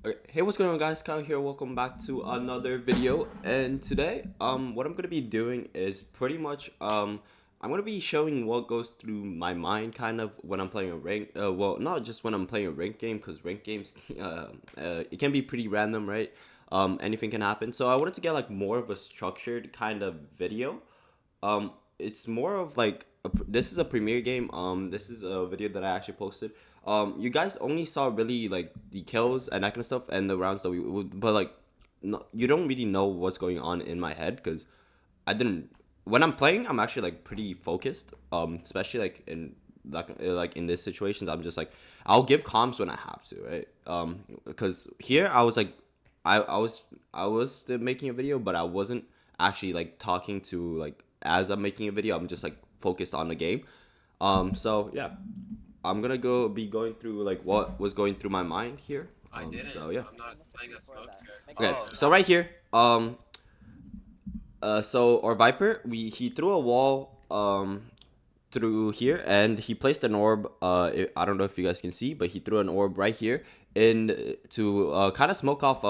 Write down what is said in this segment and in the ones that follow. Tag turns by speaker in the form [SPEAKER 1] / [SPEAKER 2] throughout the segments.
[SPEAKER 1] Okay. Hey, what's going on, guys? Kyle here. Welcome back to another video. And today, what I'm gonna be doing is pretty much I'm gonna be showing what goes through my mind, kind of when I'm playing a rank. Well, not just when I'm playing a rank game, because rank games, it can be pretty random, right? Anything can happen. So I wanted to get like more of a structured kind of video. It's more of like this is a premiere game. This is a video that I actually posted. You guys only saw really like the kills and that kind of stuff and the rounds that we would, but like, no, you don't really know what's going on in my head because I didn't. When I'm playing, I'm actually like pretty focused. Especially like in this situations, I'm just like I'll give comms when I have to, right? Because here I was like, I was still making a video, but I wasn't actually like talking to like as I'm making a video. I'm just like focused on the game. So yeah, I'm gonna be going through like what was going through my mind here.
[SPEAKER 2] I didn't.
[SPEAKER 1] So yeah.
[SPEAKER 2] I'm not playing a smoke check.
[SPEAKER 1] Okay.
[SPEAKER 2] Oh,
[SPEAKER 1] So right here, so our Viper, he threw a wall through here and he placed an orb. I don't know if you guys can see, but he threw an orb right here in to kind of smoke off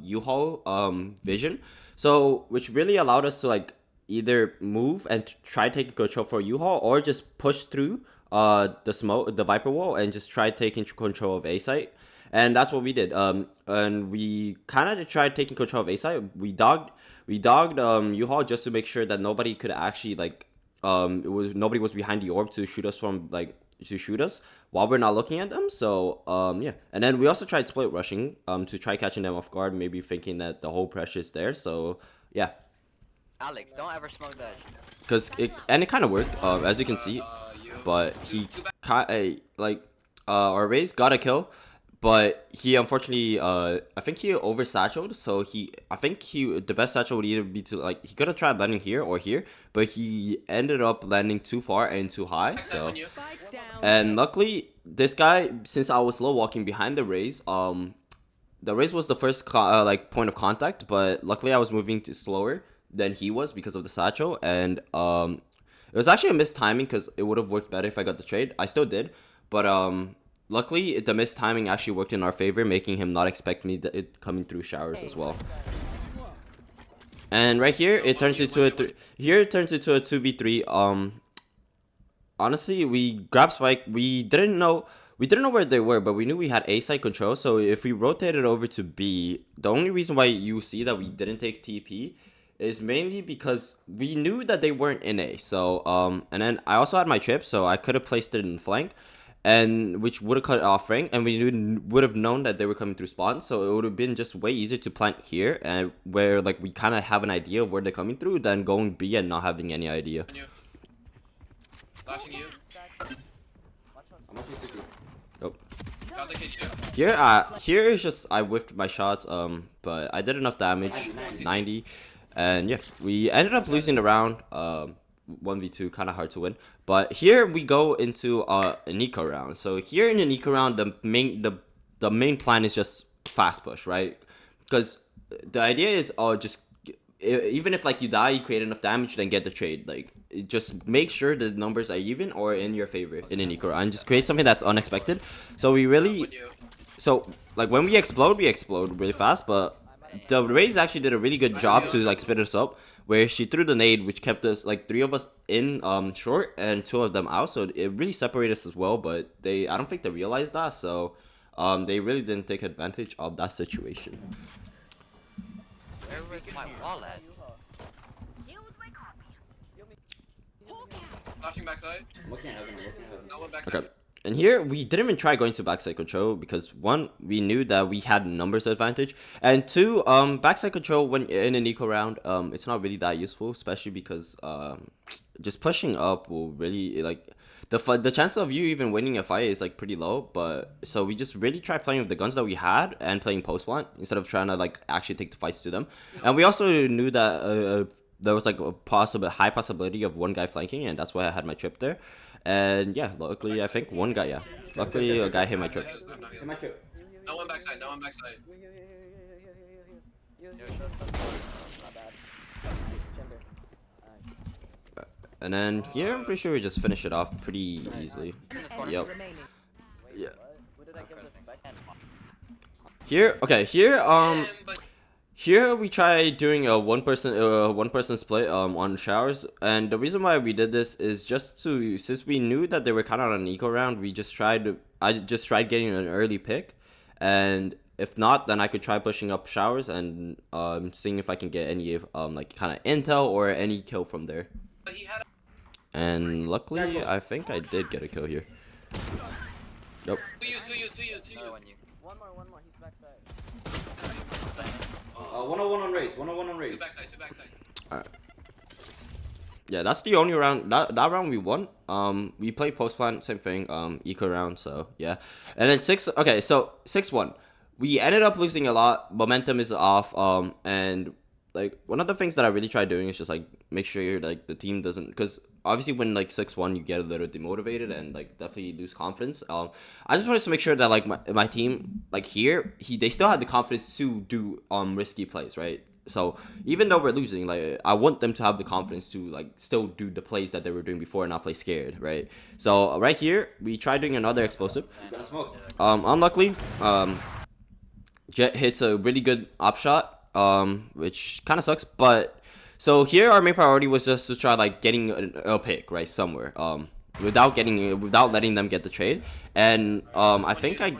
[SPEAKER 1] U-Haul vision. So which really allowed us to like either move and try taking control for U-Haul or just push through the Viper wall and just try taking control of A site. And that's what we did. And we kind of tried taking control of A site. We dogged U-Haul just to make sure that nobody could actually like nobody was behind the orb to shoot us while we're not looking at them. So yeah, and then we also tried split rushing to try catching them off guard, maybe thinking that the whole pressure is there. So yeah,
[SPEAKER 3] Alex, don't ever smoke that.
[SPEAKER 1] because it kind of worked, as you can see.
[SPEAKER 2] you.
[SPEAKER 1] But he like our Raze got a kill, but he unfortunately I think he oversatcheled. So I think the best satchel would either be to like he could have tried landing here or here, but he ended up landing too far and too high. So and luckily this guy, since I was slow walking behind the Raze was the first like point of contact, but luckily I was moving slower than he was because of the satchel, and it was actually a missed timing because it would have worked better if I got the trade. I still did, but luckily the missed timing actually worked in our favor, making him not expect me it coming through showers as well. And right here it turns into it turns into a 2v3. Honestly, we grabbed spike. We didn't know where they were, but we knew we had A site control. So if we rotated over to B, the only reason why you see that we didn't take TP is mainly because we knew that they weren't in A. So and then I also had my trip, so I could have placed it in flank, and which would have cut it off rank, and we would have known that they were coming through spawn. So it would have been just way easier to plant here, and where like we kind of have an idea of where they're coming through, than going B and not having any idea.
[SPEAKER 2] Flashing you.
[SPEAKER 1] Oh.
[SPEAKER 2] Found the kid you.
[SPEAKER 1] Here is just I whiffed my shots, but I did enough damage, 90, and yeah, we ended up losing the round, 1v2, kind of hard to win. But here we go into an eco round. So here in an eco round, the main plan is just fast push, right? Because the idea is just even if like you die, you create enough damage, then get the trade. Like just make sure the numbers are even or in your favor in an eco and just create something that's unexpected. So we really, so like when we explode really fast. But the Raze actually did a really good job to like split us up, where she threw the nade, which kept us like three of us in short and two of them out. So it really separated us as well. But I don't think they realized that. So they really didn't take advantage of that situation.
[SPEAKER 3] Where was my wall at?
[SPEAKER 2] Flashing backside. No one backside.
[SPEAKER 1] Okay. And here we didn't even try going to backside control because one, we knew that we had numbers advantage, and two, backside control when in an eco round, it's not really that useful, especially because just pushing up will really like the chance of you even winning a fight is like pretty low. But so we just really tried playing with the guns that we had and playing post plant instead of trying to like actually take the fights to them. And we also knew that there was like a high possibility of one guy flanking, and that's why I had my trip there. And yeah, luckily I think one guy, yeah, luckily a guy hit my trip.
[SPEAKER 2] No one backside. No one backside.
[SPEAKER 1] And then here I'm pretty sure we just finish it off pretty easily. Yep. Yeah. Here, okay, here,
[SPEAKER 2] But
[SPEAKER 1] here we try doing a one person split on showers, and the reason why we did this is just to, since we knew that they were kind of on an eco round, I just tried getting an early pick, and if not, then I could try pushing up showers and seeing if I can get any like kind of intel or any kill from there.
[SPEAKER 2] he had
[SPEAKER 1] And luckily, I think I did get a kill here. Nope.
[SPEAKER 2] to you.
[SPEAKER 3] Another one you.
[SPEAKER 4] One more. He's backside.
[SPEAKER 1] 101 on race. 101 on race.
[SPEAKER 2] Two backside.
[SPEAKER 1] Alright. Yeah, that's the only round. That round we won. We played post plan, same thing. Eco round. So yeah, and then Okay, so 6-1. We ended up losing a lot. Momentum is off. And like one of the things that I really try doing is just like make sure like the team doesn't, because obviously when like 6-1 you get a little demotivated and like definitely lose confidence. I just wanted to make sure that like my team like here they still had the confidence to do risky plays, right? So even though we're losing, like I want them to have the confidence to like still do the plays that they were doing before and not play scared, right? So right here we tried doing another explosive. Unluckily, Jet hits a really good op shot, which kind of sucks. But so here our main priority was just to try like getting a pick right somewhere, without letting them get the trade. And I think I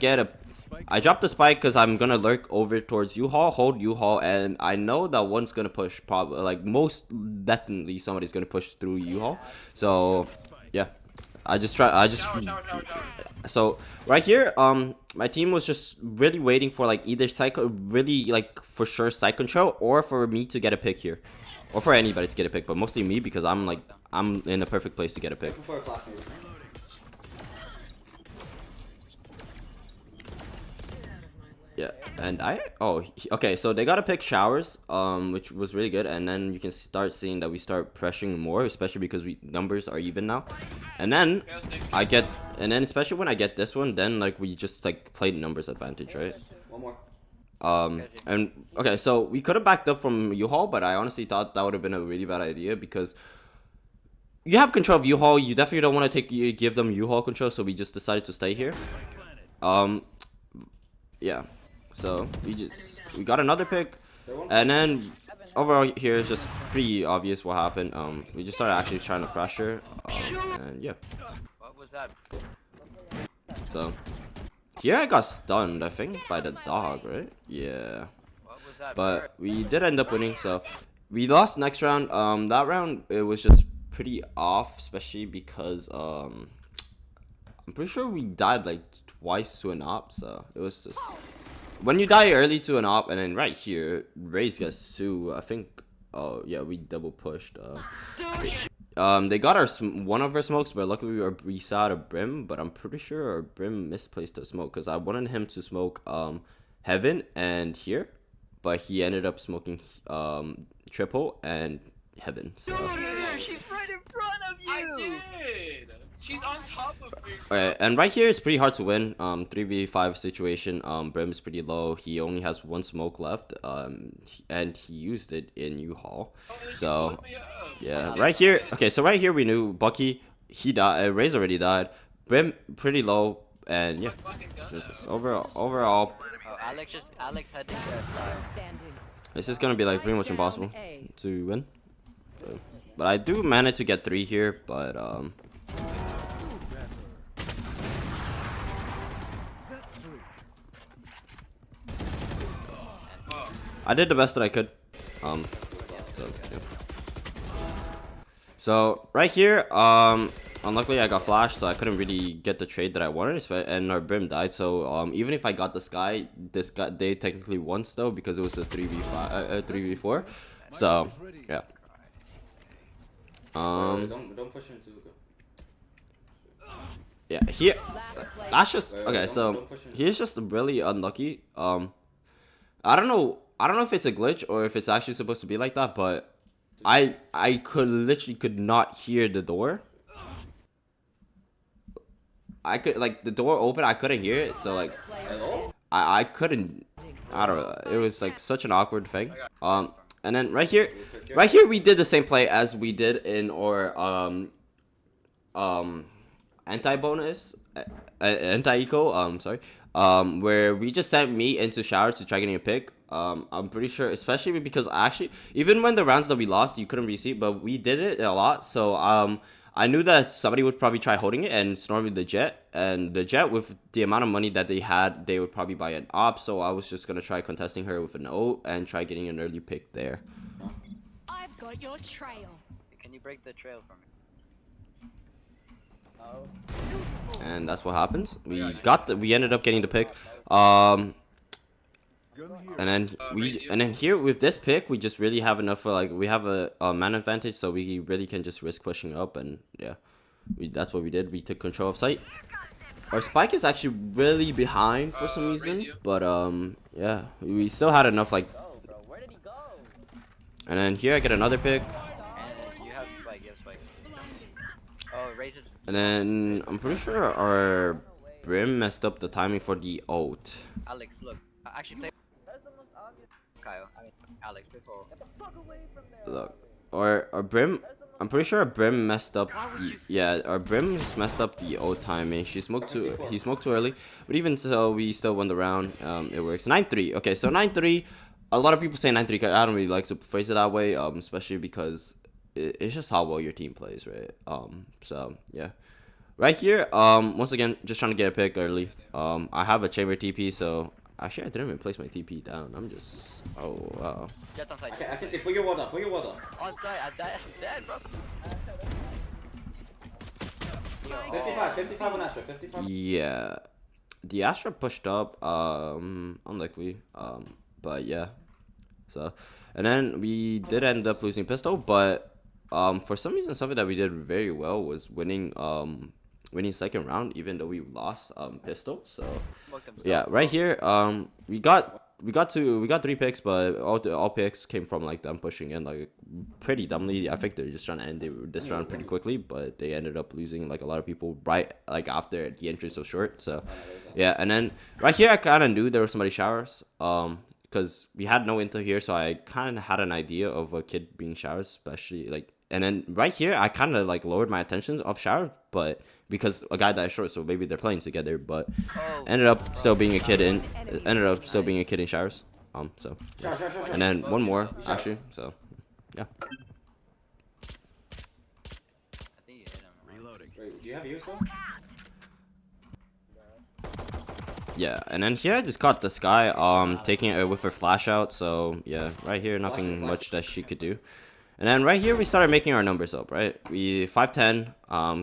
[SPEAKER 1] dropped the spike because I'm gonna lurk over towards U-Haul, hold U-Haul, and I know that one's gonna push. Probably like most definitely somebody's gonna push through U-Haul. So yeah,
[SPEAKER 2] Shower.
[SPEAKER 1] So right here, my team was just really waiting for like either really like for sure side control, or for me to get a pick here, or for anybody to get a pick, but mostly me because I'm in a perfect place to get a pick. Yeah, and okay, so they gotta pick showers, which was really good, and then you can start seeing that we start pressuring more, especially because numbers are even now, and then especially when I get this one, then like we just like played numbers advantage, right?
[SPEAKER 4] One more.
[SPEAKER 1] And okay, so we could have backed up from U-Haul, but I honestly thought that would have been a really bad idea because you have control of U-Haul. You definitely don't want to give them U-Haul control, so we just decided to stay here. Yeah. So we got another pick, and then overall here is just pretty obvious what happened. We just started actually trying to pressure, and yeah.
[SPEAKER 3] What was that?
[SPEAKER 1] So here I got stunned, I think, by the dog, right? Yeah.
[SPEAKER 3] What was that?
[SPEAKER 1] But we did end up winning, so we lost next round. That round it was just pretty off, especially because I'm pretty sure we died like twice to an op, so it was just. When you die early to an op, and then right here, Raze gets Sue. I think, oh yeah, we double pushed. They got one of our smokes, but luckily we saw out a Brim. But I'm pretty sure our Brim misplaced a smoke because I wanted him to smoke Heaven and here, but he ended up smoking Triple and Heaven. So.
[SPEAKER 3] She's right in front of you.
[SPEAKER 2] I did. She's on top of me.
[SPEAKER 1] Okay, and right here it's pretty hard to win. 3v5 situation. Brim's pretty low. He only has one smoke left. And he used it in U-Haul. So yeah, right here. Okay, so right here we knew Bucky. He died. Raze already died. Brim pretty low, and yeah, this is overall.
[SPEAKER 3] Oh, Alex had to
[SPEAKER 1] This is gonna be like pretty much impossible to win. But I do manage to get 3 here, but I did the best that I could. So right here, unluckily I got flashed, so I couldn't really get the trade that I wanted, and our Brim died. So even if I got this guy, they technically won still because it was a 3v5, 3v4. So yeah.
[SPEAKER 4] Don't push into Zuka.
[SPEAKER 1] Yeah, here. That's just okay. So he's just really unlucky. I don't know if it's a glitch or if it's actually supposed to be like that, but I could not hear the door. I could like the door open, I couldn't hear it, so like I couldn't. I don't know. It was like such an awkward thing. And then right here we did the same play as we did in our anti-bonus, anti-eco. Sorry. where we just sent me into showers to try getting a pick. I'm pretty sure, especially because actually, even when the rounds that we lost, you couldn't really see, but we did it a lot. So I knew that somebody would probably try holding it, and it's normally the Jet. And the Jet, with the amount of money that they had, they would probably buy an op. So I was just gonna try contesting her with an O and try getting an early pick there.
[SPEAKER 5] I've got your trail.
[SPEAKER 3] Can you break the trail for me?
[SPEAKER 1] And that's what happens. We ended up getting the pick. And then here with this pick, we just really have enough for like, we have a man advantage, so we really can just risk pushing up, and yeah, that's what we did. We took control of site. Our spike is actually really behind for some reason, but yeah, we still had enough like. And then here I get another pick.
[SPEAKER 3] And you have spike, you have spike. Oh, raises.
[SPEAKER 1] And then I'm pretty sure our Brim messed up the timing for the ult.
[SPEAKER 3] Alex, look. Actually, play.
[SPEAKER 4] That's the most obvious.
[SPEAKER 3] Kyle. I mean, Alex, play for.
[SPEAKER 4] Get the fuck away from there.
[SPEAKER 1] Look, our Brim. I'm pretty sure our Brim messed up the, yeah, our Brim just messed up the ult timing. He smoked too early, but even so, we still won the round. It works. 9-3. Okay, so 9-3. A lot of people say 9-3. I don't really like to phrase it that way, especially because it's just how well your team plays, right? So yeah, right here. Once again, just trying to get a pick early. I have a chamber TP, so actually I didn't even place my TP down. I'm just, oh wow.
[SPEAKER 3] Jets on side.
[SPEAKER 4] I can say, put your ward up, put your ward up.
[SPEAKER 3] On side, I'm dead, bro.
[SPEAKER 4] 55 on Astra, 55.
[SPEAKER 1] Yeah, the Astra pushed up. Unlikely. But yeah. So, and then we did end up losing pistol, but for some reason, something that we did very well was winning second round, even though we lost pistol. So yeah, right here, we got 3 picks, but all picks came from like them pushing in like pretty dumbly. I think they're just trying to end this round pretty quickly, but they ended up losing like a lot of people right like after the entrance was short. So yeah, and then right here I kind of knew there was somebody showers, because we had no intel here, so I kind of had an idea of a kid being showers, especially like. And then right here I kind of like lowered my attention of shower, but because a guy died short, so maybe they're playing together, but ended up still being a kid in showers. So and then one more actually, so yeah.
[SPEAKER 3] I think you hit him.
[SPEAKER 4] Reloading. Wait, do you have use though?
[SPEAKER 1] Yeah, and then here I just caught this guy taking it with her flash out, so yeah, right here nothing much that she could do. And then right here we started making our numbers up, right? We 5-10,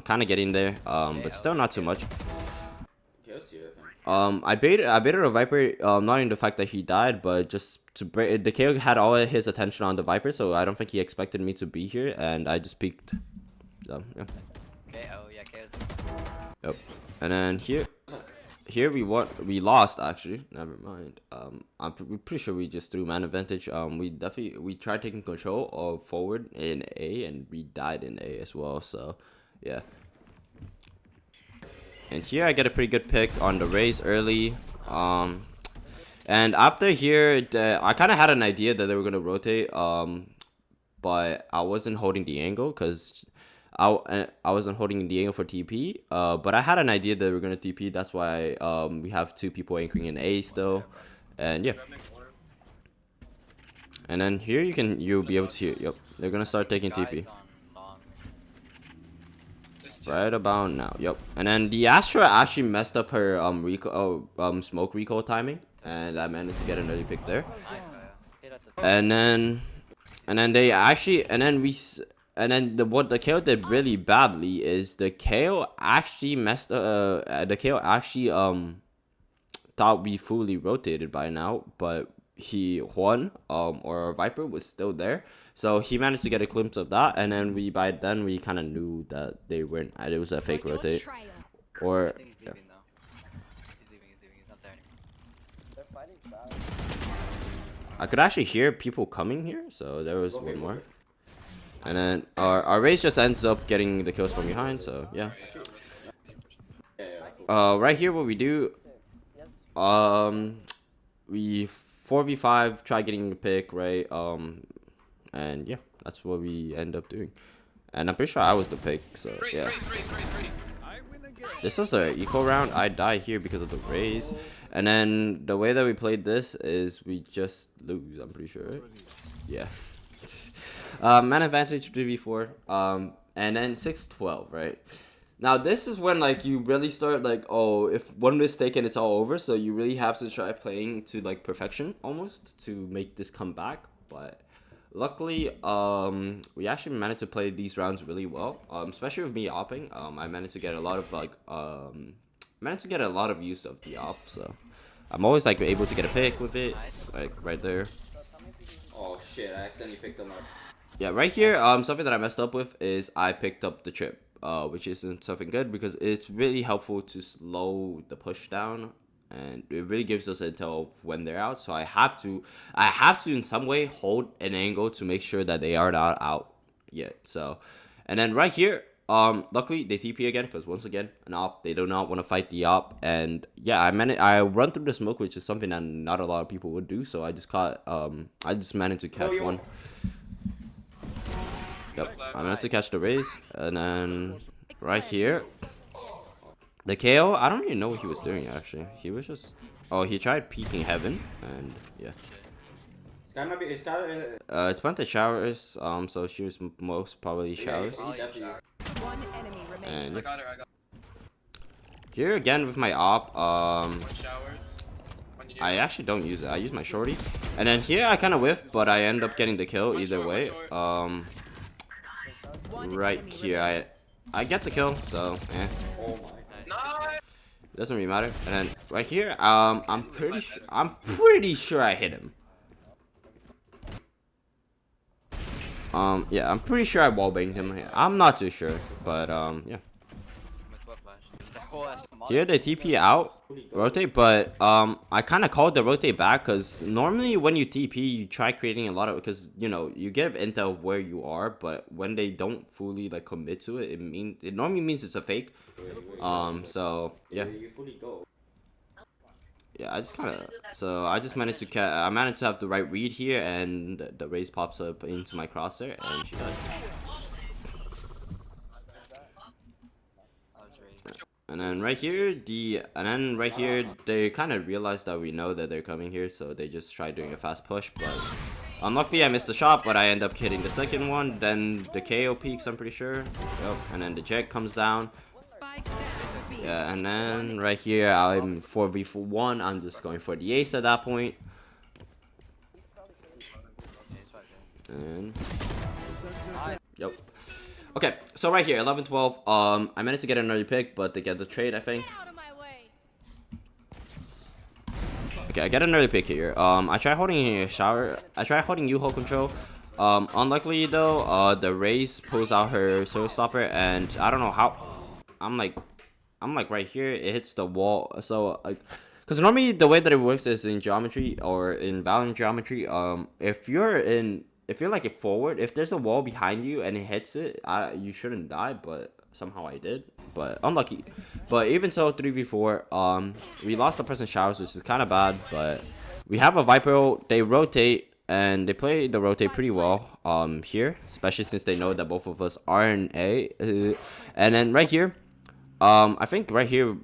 [SPEAKER 1] kind of getting there, but still not too much. I baited a Viper, not in the fact that he died, but just to break. The KO had all his attention on the Viper, so I don't think he expected me to be here, and I just peeked. So yeah.
[SPEAKER 3] KO, yeah, KO's.
[SPEAKER 1] Yep. And then here we lost actually. Never mind. I'm pretty sure we just threw man advantage. We tried taking control of forward in A, and we died in A as well. So yeah. And here I get a pretty good pick on the raise early. And after here, I kind of had an idea that they were gonna rotate. But I wasn't holding the angle because I wasn't holding the angle for TP. But I had an idea that we were gonna TP. That's why we have 2 people anchoring in A still. And yeah. And then here you'll be able to hear. Yep, they're gonna start taking TP. Right about now. Yep. And then the Astra actually messed up her smoke recall timing, and I managed to get an early pick there. And then they actually what the KO did really badly is the KO actually thought we fully rotated by now, but he won, or Viper was still there, so he managed to get a glimpse of that, and then by then we kind of knew that they weren't. It was a fake rotate, or
[SPEAKER 3] I think he's leaving though. He's leaving. He's not there anymore.
[SPEAKER 4] They're fighting fast.
[SPEAKER 1] I could actually hear people coming here, so there was one more. And then our race just ends up getting the kills from behind, so yeah. Right here what we do, we 4v5, try getting the pick, right? And yeah, that's what we end up doing. And I'm pretty sure I was the pick, so yeah. This was a eco round. I died here because of the raise. And then the way that we played this is we just lose, I'm pretty sure, right? Yeah. Man advantage 3v4. And then 6-12, right? Now this is when like you really start like, oh, if one mistake and it's all over, so you really have to try playing to like perfection almost to make this come back. But luckily, we actually managed to play these rounds really well. Especially with me opping, I managed to get a lot of like, use of the op. So I'm always like able to get a pick with it, like right there.
[SPEAKER 4] Oh shit! I accidentally picked them up.
[SPEAKER 1] Yeah, right here, something that I messed up with is I picked up the trip, which isn't something good because it's really helpful to slow the push down, and it really gives us intel of when they're out. So I have to in some way hold an angle to make sure that they are not out yet. So, and then right here, luckily they TP again because once again an op, they do not want to fight the op, and yeah, I run through the smoke, which is something that not a lot of people would do. So I just managed to catch one. Yep, I managed to catch the raise, and then right here, the KO, I don't even know what he was doing actually. He was just, oh, he tried peeking heaven, and yeah.
[SPEAKER 4] Sky might be.
[SPEAKER 1] It's went to showers, so she was most probably showers.
[SPEAKER 5] One enemy remaining.
[SPEAKER 1] And
[SPEAKER 2] I got her.
[SPEAKER 1] here again with my op,
[SPEAKER 2] One shower.
[SPEAKER 1] I actually don't use it. I use my shorty, and then here I kind of whiff, but I end up getting the kill either way. Right here, I get the kill, so
[SPEAKER 4] Oh my.
[SPEAKER 2] Nice.
[SPEAKER 1] it doesn't really matter. And then right here, I'm pretty sure I hit him. Yeah, I'm pretty sure I wallbanged him here. I'm not too sure, but yeah. Here they TP out, rotate, but I kind of called the rotate back because normally when you TP, you try creating a lot of, because you know you give intel of where you are, but when they don't fully like commit to it, it normally means it's a fake. So yeah. Yeah, I just managed to I managed to have the right read here, and the raise pops up into my crosshair, and she does. And then right here, they kind of realized that we know that they're coming here, so they just try doing a fast push. But unluckily, I missed the shot, but I end up hitting the second one. Then the KO peaks, I'm pretty sure. Yep. And then the jet comes down. Yeah, and then right here, I'm 4v1. I'm just going for the ace at that point. And yep. Okay, so right here, 11-12. I managed to get an early pick, but they get the trade, I think.
[SPEAKER 5] Out of my way.
[SPEAKER 1] Okay, I get an early pick here. I try holding a shower. I try holding U-Hold control. Unluckily though, the raise pulls out her soul stopper, and I don't know how. I'm like right here. It hits the wall. So like, because normally the way that it works is in geometry or in Valorant geometry. If you're like forward, if there's a wall behind you and it hits it, you shouldn't die, but somehow I did. But unlucky. But even so, 3v4, we lost the person showers, which is kind of bad, but we have a Viper. They rotate, and they play the rotate pretty well here, especially since they know that both of us are in A. And then right here, I think right here,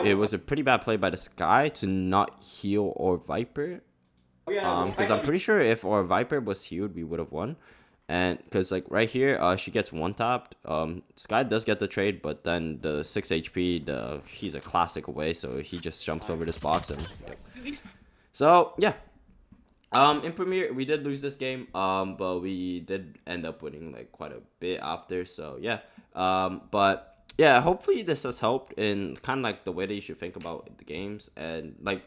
[SPEAKER 1] it was a pretty bad play by the Sky to not heal or Viper. Because I'm pretty sure if our Viper was healed, we would have won. And because like right here, she gets one tapped. Sky does get the trade, but then the 6 HP, he's a classic away, so he just jumps over this box and. Yep. So yeah, in Premier we did lose this game, but we did end up winning like quite a bit after. So yeah, but yeah, hopefully this has helped in kind of like the way that you should think about the games, and like.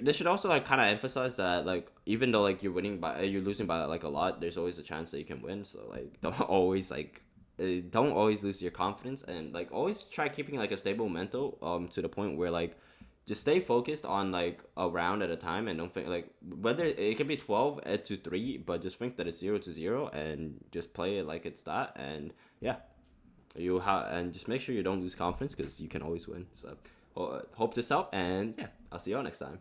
[SPEAKER 1] They should also like kind of emphasize that like even though like you're losing by like a lot, there's always a chance that you can win. So like don't always lose your confidence, and like always try keeping like a stable mental to the point where like just stay focused on like a round at a time, and don't think like whether it can be 12-3, but just think that it's 0-0 and just play it like it's that, and yeah, and just make sure you don't lose confidence because you can always win. So hope this helped, and yeah, I'll see y'all next time.